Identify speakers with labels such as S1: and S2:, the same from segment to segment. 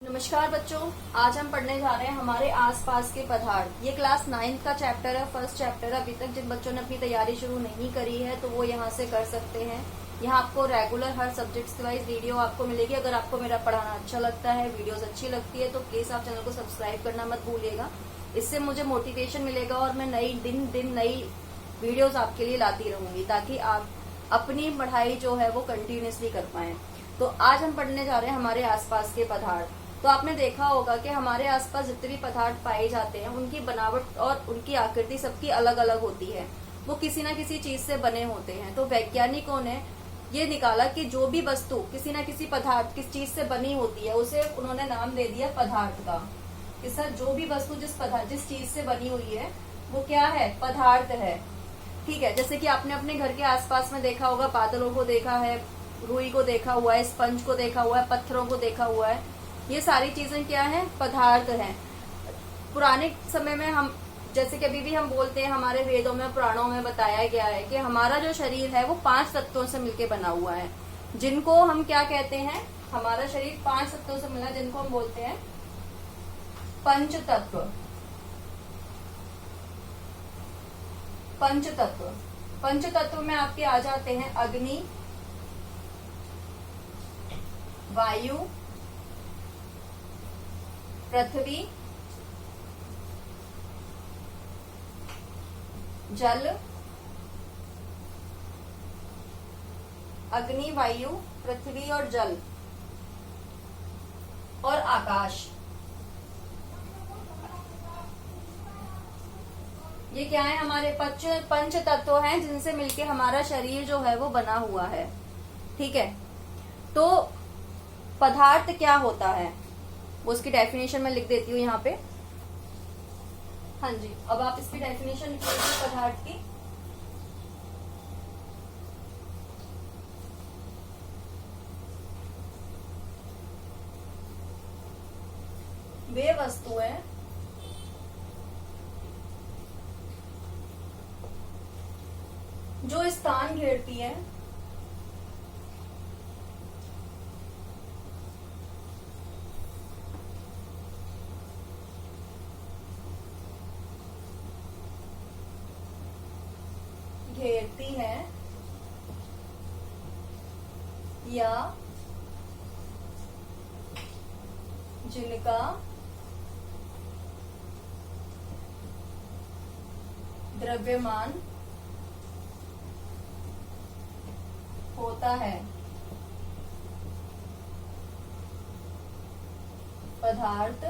S1: नमस्कार बच्चों, आज हम पढ़ने जा रहे हैं हमारे आसपास के पदार्थ। ये क्लास 9th का चैप्टर है, फर्स्ट चैप्टर। अभी तक जिन बच्चों ने अपनी तैयारी शुरू नहीं करी है तो वो यहाँ से कर सकते हैं। यहाँ आपको रेगुलर हर सब्जेक्ट्स वाइज वीडियो आपको मिलेगी। अगर आपको मेरा पढ़ाना अच्छा लगता है, वीडियोस अच्छी लगती है तो प्लीज आप चैनल को सब्सक्राइब करना मत भूलिएगा। इससे मुझे मोटिवेशन मिलेगा और मैं नई वीडियोज आपके लिए लाती रहूंगी ताकि आप अपनी पढ़ाई जो है वो कंटिन्यूसली कर पाए। तो आज हम पढ़ने जा रहे हैं हमारे आसपास के पदार्थ। तो आपने देखा होगा कि हमारे आसपास जितने भी पदार्थ पाए जाते हैं उनकी बनावट और उनकी आकृति सबकी अलग अलग होती है। वो किसी न किसी चीज से बने होते हैं। तो वैज्ञानिकों ने ये निकाला कि जो भी वस्तु किसी न किसी पदार्थ किस चीज से बनी होती है उसे उन्होंने नाम दे दिया पदार्थ का। कि सर जो भी वस्तु जिस चीज से बनी हुई है वो क्या है, पदार्थ है। ठीक है, जैसे कि आपने अपने घर के आसपास में देखा होगा, बादलों को देखा है, रुई को देखा हुआ है, स्पंज को देखा हुआ है, पत्थरों को देखा हुआ है। ये सारी चीजें क्या है, पदार्थ हैं। पुराने समय में हम जैसे कि अभी भी हम बोलते हैं, हमारे वेदों में पुराणों में बताया गया है कि हमारा जो शरीर है वो 5 तत्वों से मिलकर बना हुआ है, जिनको हम क्या कहते हैं, हमारा शरीर 5 तत्वों से मिला, जिनको हम बोलते हैं पंचतत्व। पंचतत्व में आपके आ जाते हैं अग्नि, वायु, पृथ्वी, जल, अग्नि, वायु, पृथ्वी और जल और आकाश। ये क्या है, हमारे पंच तत्व हैं जिनसे मिलके हमारा शरीर जो है वो बना हुआ है। ठीक है, तो पदार्थ क्या होता है वो उसकी डेफिनेशन में लिख देती हूँ यहाँ पे। हाँ जी, अब आप इसकी डेफिनेशन लिख लीजिए पदार्थ की। वे वस्तुएं जो स्थान घेरती है या जिनका द्रव्यमान होता है, पदार्थ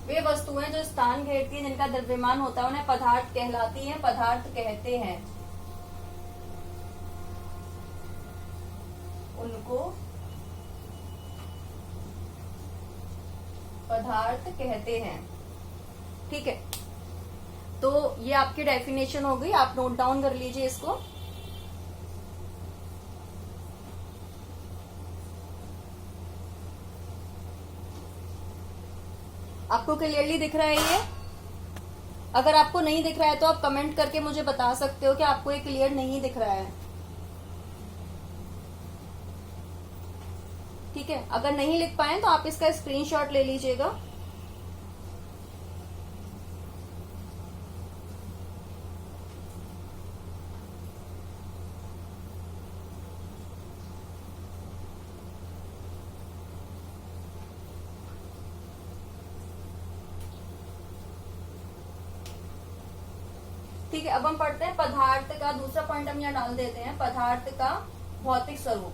S1: वे वस्तुएं जो स्थान घेरती हैं जिनका द्रव्यमान होता है उन्हें पदार्थ कहलाती हैं, पदार्थ कहते हैं। उनको पदार्थ कहते हैं। ठीक है, तो ये आपकी डेफिनेशन हो गई, आप नोट डाउन कर लीजिए इसको। आपको क्लियरली दिख रहा है ये? अगर आपको नहीं दिख रहा है तो आप कमेंट करके मुझे बता सकते हो कि आपको ये क्लियर नहीं दिख रहा है। ठीक है, अगर नहीं लिख पाए तो आप इसका स्क्रीनशॉट ले लीजिएगा। ठीक है, अब हम पढ़ते हैं पदार्थ का दूसरा पॉइंट। हम यहाँ डाल देते हैं पदार्थ का भौतिक स्वरूप।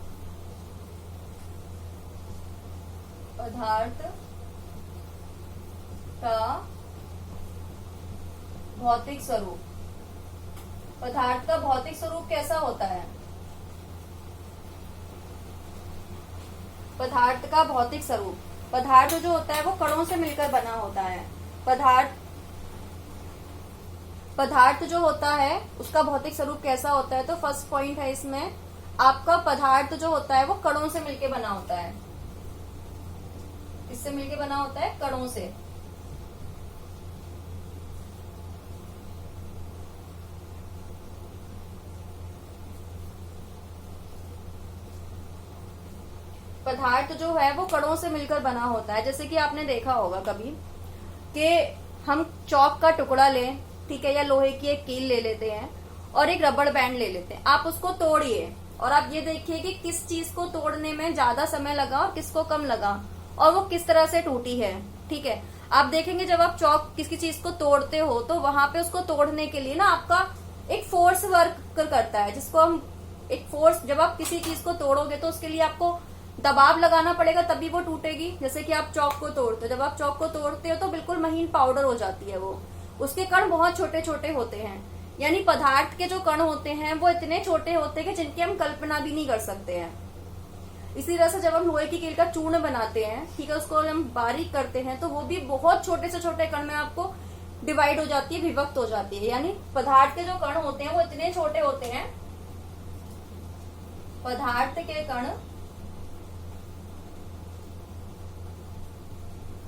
S1: पदार्थ का भौतिक स्वरूप। पदार्थ का भौतिक स्वरूप कैसा होता है? पदार्थ का भौतिक स्वरूप, पदार्थ जो होता है वो कणों से मिलकर बना होता है। पदार्थ जो होता है उसका भौतिक स्वरूप कैसा होता है? तो फर्स्ट पॉइंट है इसमें, आपका पदार्थ जो होता है वो कणों से मिलकर बना होता है। किससे मिलके बना होता है? कणों से। पदार्थ जो है वो कणों से मिलकर बना होता है। जैसे कि आपने देखा होगा कभी कि हम चौक का टुकड़ा लें, ठीक है, या लोहे की एक कील ले लेते हैं और एक रबड़ बैंड ले लेते हैं। आप उसको तोड़िए और आप ये देखिए कि किस चीज को तोड़ने में ज्यादा समय लगा और किसको कम लगा और वो किस तरह से टूटी है। ठीक है, आप देखेंगे जब आप चौक किसी चीज को तोड़ते हो तो वहां पे उसको तोड़ने के लिए ना आपका एक फोर्स वर्क करता है, जिसको हम एक फोर्स, जब आप किसी चीज को तोड़ोगे तो उसके लिए आपको दबाव लगाना पड़ेगा तभी वो टूटेगी। जैसे कि आप चौक को तोड़ते हो, जब आप चौक को तोड़ते हो तो बिल्कुल महीन पाउडर हो जाती है वो, उसके कण बहुत छोटे छोटे होते हैं। यानी पदार्थ के जो कण होते हैं वो इतने छोटे होते हैं कि जिनकी हम कल्पना भी नहीं कर सकते हैं। इसी तरह से जब हम लोहे की कील का चूर्ण बनाते हैं, ठीक है, उसको हम बारीक करते हैं तो वो भी बहुत छोटे से छोटे कण में आपको डिवाइड हो जाती है, विभक्त हो जाती है। यानी पदार्थ के जो कण होते हैं वो इतने छोटे होते हैं, पदार्थ के कण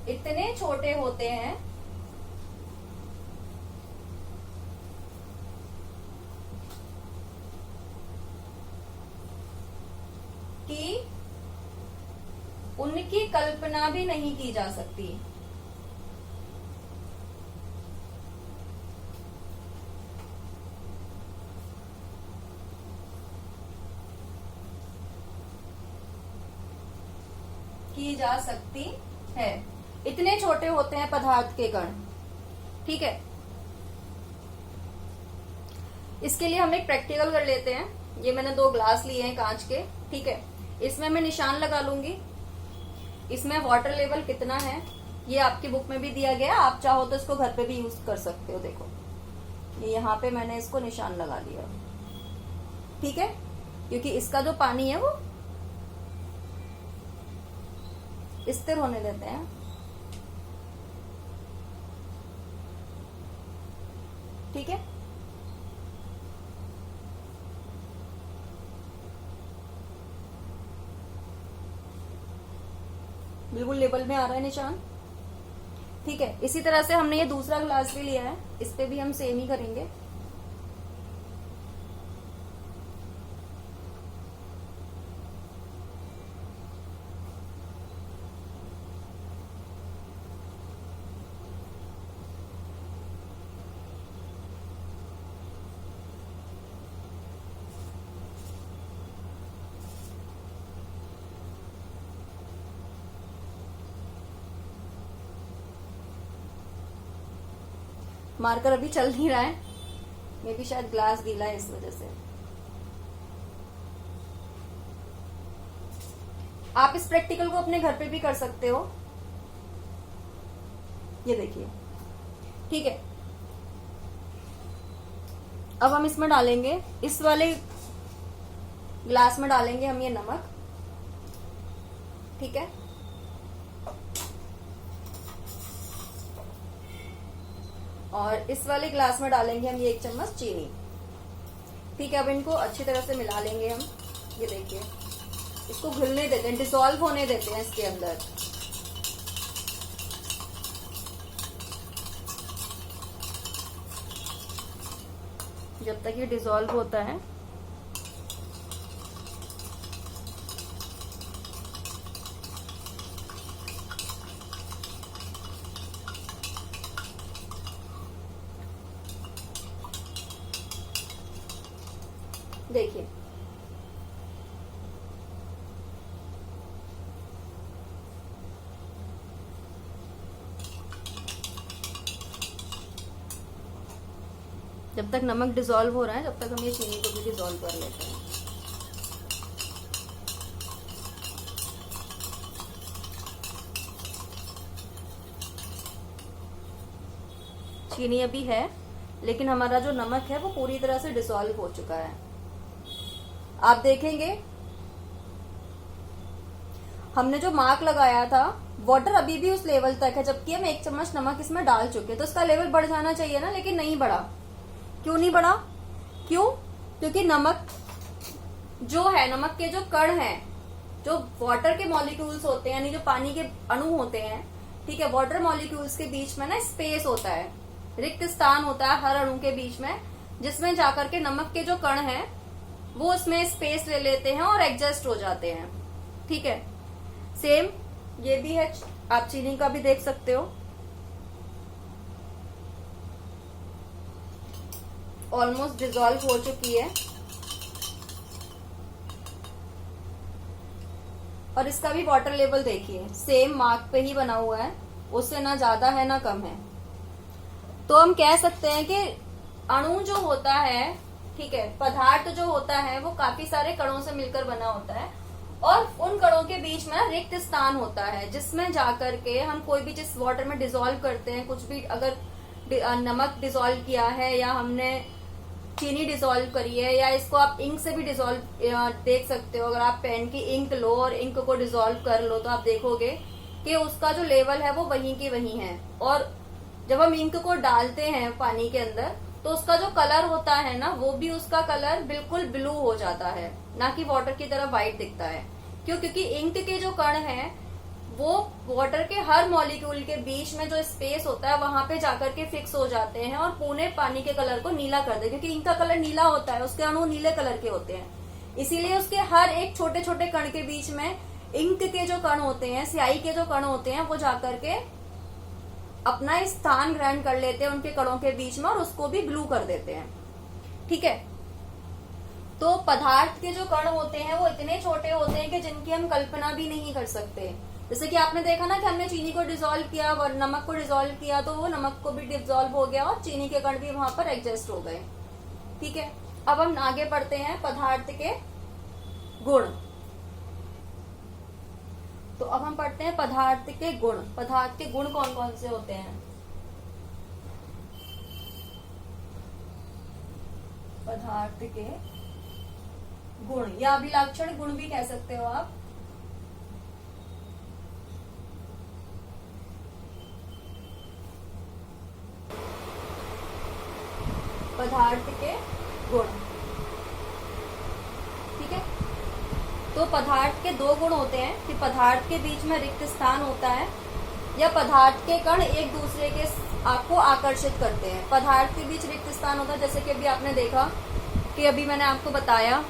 S1: इतने छोटे होते हैं कि उनकी कल्पना भी नहीं की जा सकती। की जा सकती है, इतने छोटे होते हैं पदार्थ के कण। ठीक है, इसके लिए हम एक प्रैक्टिकल कर लेते हैं। ये मैंने 2 ग्लास लिए हैं कांच के, ठीक है, इसमें मैं निशान लगा लूंगी। इसमें वाटर लेवल कितना है ये आपकी बुक में भी दिया गया, आप चाहो तो इसको घर पे भी यूज कर सकते हो। देखो ये यहाँ पे मैंने इसको निशान लगा दिया, ठीक है, क्योंकि इसका जो पानी है वो स्थिर होने देते हैं। ठीक है, बिल्कुल लेवल में आ रहा है निशान। ठीक है, इसी तरह से हमने ये दूसरा ग्लास भी लिया है, इस पे भी हम सेम ही करेंगे। मार्कर अभी चल नहीं रहा है, मे भी शायद ग्लास गीला है इस वजह से। आप इस प्रैक्टिकल को अपने घर पे भी कर सकते हो, ये देखिए। ठीक है, अब हम इसमें डालेंगे, इस वाले ग्लास में डालेंगे हम ये नमक। ठीक है, और इस वाले ग्लास में डालेंगे हम ये 1 चम्मच चीनी। ठीक है, अब इनको अच्छी तरह से मिला लेंगे हम। ये देखिए, इसको घुलने देते हैं, डिसॉल्व होने देते हैं इसके अंदर। जब तक ये डिसॉल्व होता है देखिए, जब तक नमक डिसॉल्व हो रहा है जब तक हम ये चीनी को भी डिसॉल्व कर लेते हैं। चीनी अभी है, लेकिन हमारा जो नमक है वो पूरी तरह से डिसॉल्व हो चुका है। आप देखेंगे हमने जो मार्क लगाया था, वाटर अभी भी उस लेवल तक है, जबकि हम 1 चम्मच नमक इसमें डाल चुके हैं। तो इसका लेवल बढ़ जाना चाहिए ना, लेकिन नहीं बढ़ा। क्यों नहीं बढ़ा? क्यों? क्योंकि नमक जो है, नमक के जो कण हैं, जो वाटर के मॉलिक्यूल्स होते हैं, यानी जो पानी के अणु होते हैं, ठीक है, वाटर मॉलिक्यूल्स के बीच में ना स्पेस होता है, रिक्त स्थान होता है हर अणु के बीच में, जिसमें जाकर के नमक के जो कण हैं वो उसमें स्पेस ले लेते हैं और एडजस्ट हो जाते हैं। ठीक है, सेम ये भी है, आप चीनी का भी देख सकते हो, ऑलमोस्ट डिजोल्व हो चुकी है। और इसका भी वाटर लेवल देखिए, सेम मार्क पे ही बना हुआ है, उससे ना ज्यादा है ना कम है। तो हम कह सकते हैं कि अणु जो होता है, ठीक है, पदार्थ जो होता है वो काफी सारे कणों से मिलकर बना होता है, और उन कणों के बीच में रिक्त स्थान होता है, जिसमें जाकर के हम कोई भी जिस वाटर में डिसॉल्व करते हैं, कुछ भी अगर नमक डिसॉल्व किया है या हमने चीनी डिसॉल्व करी है, या इसको आप इंक से भी डिसॉल्व देख सकते हो। अगर आप पेन की इंक लो और इंक को डिसॉल्व कर लो तो आप देखोगे कि उसका जो लेवल है वो वहीं की वहीं है। और जब हम इंक को डालते हैं पानी के अंदर तो उसका जो कलर होता है ना, वो भी उसका कलर बिल्कुल ब्लू हो जाता है, ना कि वाटर की तरह व्हाइट दिखता है। क्यों? क्योंकि इंक के जो कण हैं वो वाटर के हर मॉलिक्यूल के बीच में जो स्पेस होता है वहां पे जाकर के फिक्स हो जाते हैं और पूरे पानी के कलर को नीला कर देते हैं। क्योंकि इंक का कलर नीला होता है, उसके अणु नीले कलर के होते हैं, इसीलिए उसके हर एक छोटे छोटे कण के बीच में इंक के जो कण होते हैं, स्याही के जो कण होते हैं, वो जाकर के अपना स्थान ग्रहण कर लेते हैं उनके कणों के बीच में और उसको भी ब्लू कर देते हैं। ठीक है, तो पदार्थ के जो कण होते हैं वो इतने छोटे होते हैं कि जिनकी हम कल्पना भी नहीं कर सकते। जैसे कि आपने देखा ना कि हमने चीनी को डिसॉल्व किया और नमक को डिसॉल्व किया, तो वो नमक को भी डिसॉल्व हो गया और चीनी के कण भी वहां पर एडजस्ट हो गए। ठीक है, अब हम आगे बढ़ते हैं पदार्थ के गुण। तो अब हम पढ़ते हैं पदार्थ के गुण। पदार्थ के गुण कौन कौन से होते हैं? पदार्थ के गुण या अभिलक्षण गुण भी कह सकते हो आप। पदार्थ के गुण, ठीक है। तो पदार्थ के दो गुण होते हैं कि पदार्थ के बीच में रिक्त स्थान होता है या पदार्थ के कण एक दूसरे के आपको आकर्षित करते हैं। पदार्थ के बीच रिक्त स्थान होता है, जैसे कि अभी आपने देखा कि अभी मैंने आपको बताया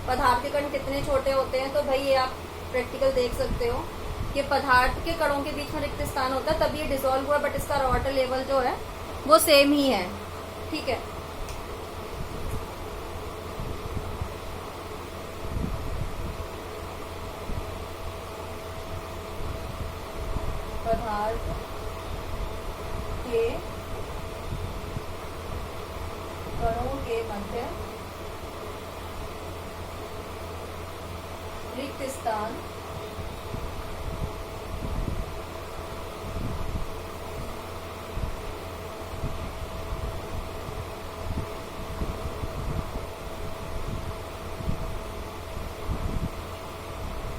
S1: पदार्थ के कण कितने छोटे होते हैं। तो भाई ये आप प्रैक्टिकल देख सकते हो कि पदार्थ के कणों के बीच में रिक्त स्थान होता है, तब ये डिसॉल्व हुआ, बट इसका वाटर लेवल जो है वो सेम ही है। ठीक है, पदार्थ के कणों के मध्य रिक्त स्थान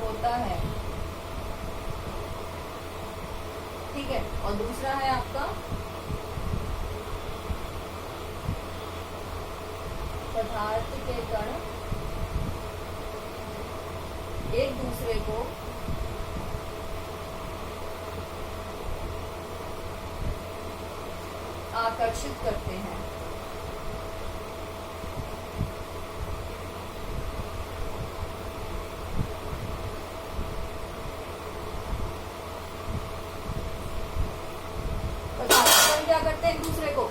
S1: होता है। ठीक है, और दूसरा है आपका पदार्थ के कण एक दूसरे को आकर्षित करते हैं। क्या करते हैं? एक दूसरे को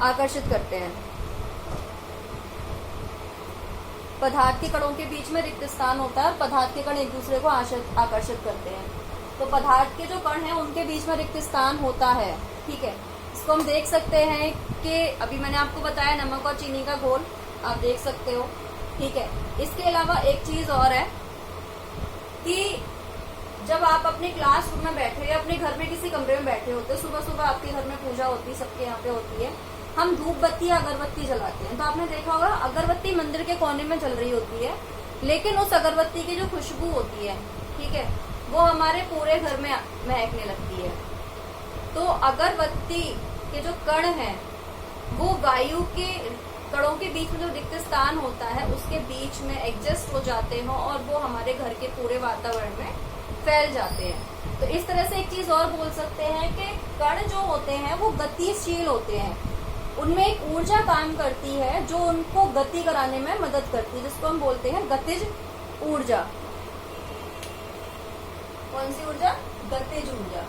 S1: आकर्षित करते हैं। पदार्थ के कणों के बीच में रिक्त स्थान होता है और पदार्थ के कण एक दूसरे को आकर्षित करते हैं। तो पदार्थ के जो कण हैं उनके बीच में रिक्त स्थान होता है। ठीक है, इसको हम देख सकते हैं कि अभी मैंने आपको बताया नमक और चीनी का घोल, आप देख सकते हो। ठीक है, इसके अलावा एक चीज और है कि जब आप अपने क्लासरूम में बैठे या अपने घर में किसी कमरे में बैठे होते हो, सुबह सुबह आपके घर में पूजा होती है, सबके यहाँ पे होती है, हम धूप बत्ती या अगरबत्ती जलाते हैं। तो आपने देखा होगा अगरबत्ती मंदिर के कोने में जल रही होती है, लेकिन उस अगरबत्ती की जो खुशबू होती है, ठीक है, वो हमारे पूरे घर में महकने लगती है। तो अगरबत्ती के जो कण हैं वो वायु के कणों के बीच में जो रिक्त स्थान होता है उसके बीच में एडजस्ट हो जाते हैं और वो हमारे घर के पूरे वातावरण में फैल जाते हैं। तो इस तरह से एक चीज और बोल सकते हैं कि कण जो होते हैं वो गतिशील होते हैं, उनमें एक ऊर्जा काम करती है जो उनको गति कराने में मदद करती है, जिसको हम बोलते हैं गतिज ऊर्जा। कौन सी ऊर्जा? गतिज ऊर्जा।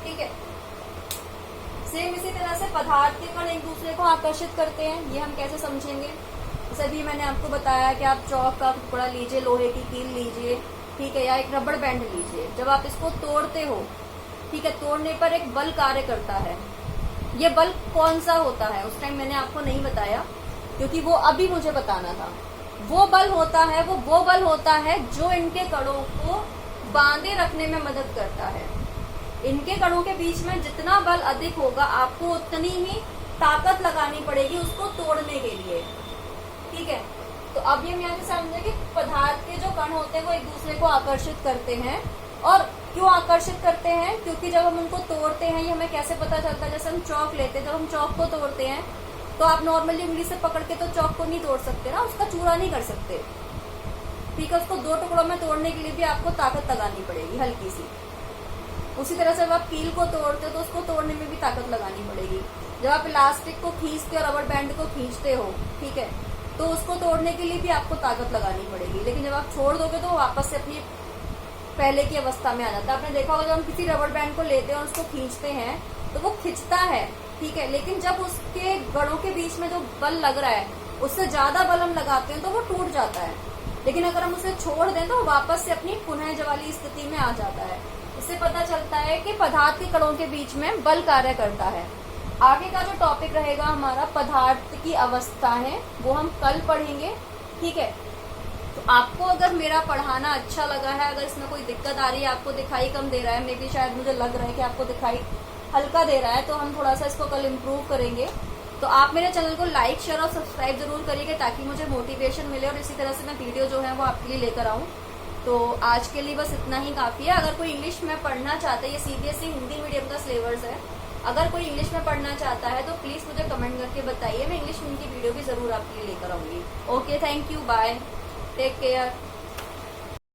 S1: ठीक है। सेम इसी तरह से पदार्थ के कण एक दूसरे को आकर्षित करते हैं। ये हम कैसे समझेंगे? जैसे भी मैंने आपको बताया कि आप चौक का टुकड़ा लीजिए, लोहे की कील लीजिए, ठीक है, या एक रबड़ बैंड लीजिए। जब आप इसको तोड़ते हो, ठीक है, तोड़ने पर एक बल कार्य करता है। ये बल कौन सा होता है उस टाइम मैंने आपको नहीं बताया, क्योंकि वो अभी मुझे बताना था। वो बल होता है जो इनके कणों को बांधे रखने में मदद करता है। इनके कणों के बीच में जितना बल अधिक होगा, आपको उतनी ही ताकत लगानी पड़ेगी उसको तोड़ने के लिए। ठीक है, तो अब ये हम यहाँ से समझे कि पदार्थ के जो कण होते हैं वो एक दूसरे को आकर्षित करते हैं। और क्यों आकर्षित करते हैं? क्योंकि जब हम उनको तोड़ते हैं, ये हमें कैसे पता चलता है? जैसे हम चौक लेते हैं, जब हम चौक को तोड़ते हैं तो आप नॉर्मली उंगली से पकड़ के तो चौक को नहीं तोड़ सकते ना, उसका चूरा नहीं कर सकते। ठीक है, उसको दो टुकड़ों में तोड़ने के लिए भी आपको ताकत लगानी पड़ेगी हल्की सी। उसी तरह से जब आप कील को तोड़ते हो तो उसको तोड़ने में भी ताकत लगानी पड़ेगी। जब आप प्लास्टिक को खींचते हो, रबड़ बैंड को खींचते हो, ठीक है, तो उसको तोड़ने के लिए भी आपको ताकत लगानी पड़ेगी। लेकिन जब आप छोड़ दोगे तो वो वापस से अपनी पहले की अवस्था में आ जाता है। आपने देखा होगा जब हम किसी रबड़ बैंड को लेते हैं और उसको खींचते हैं तो वो खिंचता है, ठीक है, लेकिन जब उसके गड़ों के बीच में जो बल लग रहा है उससे ज्यादा बल हम लगाते हैं तो वो टूट जाता है। लेकिन अगर हम उसे छोड़ दें तो वापस से अपनी पुनः वाली स्थिति में आ जाता है। इससे पता चलता है कि पदार्थ के कणों के बीच में बल कार्य करता है। आगे का जो टॉपिक रहेगा हमारा पदार्थ की अवस्थाएं, वो हम कल पढ़ेंगे। ठीक है, तो आपको अगर मेरा पढ़ाना अच्छा लगा है, अगर इसमें कोई दिक्कत आ रही है, आपको दिखाई कम दे रहा है, मे बी शायद मुझे लग रहा है कि आपको दिखाई हल्का दे रहा है, तो हम थोड़ा सा इसको कल इम्प्रूव करेंगे। तो आप मेरे चैनल को लाइक, शेयर और सब्सक्राइब जरूर करिएगा ताकि मुझे मोटिवेशन मिले और इसी तरह से मैं वीडियो जो है वो आपके लिए लेकर आऊँ। तो आज के लिए बस इतना ही काफी है। अगर कोई इंग्लिश में पढ़ना चाहता है, ये सीबीएसई हिंदी मीडियम का सिलेबस है, अगर कोई इंग्लिश में पढ़ना चाहता है तो प्लीज मुझे कमेंट करके बताइए, मैं इंग्लिश में की वीडियो भी जरूर आपके लिए लेकर आऊंगी। Okay, thank you, bye, take care.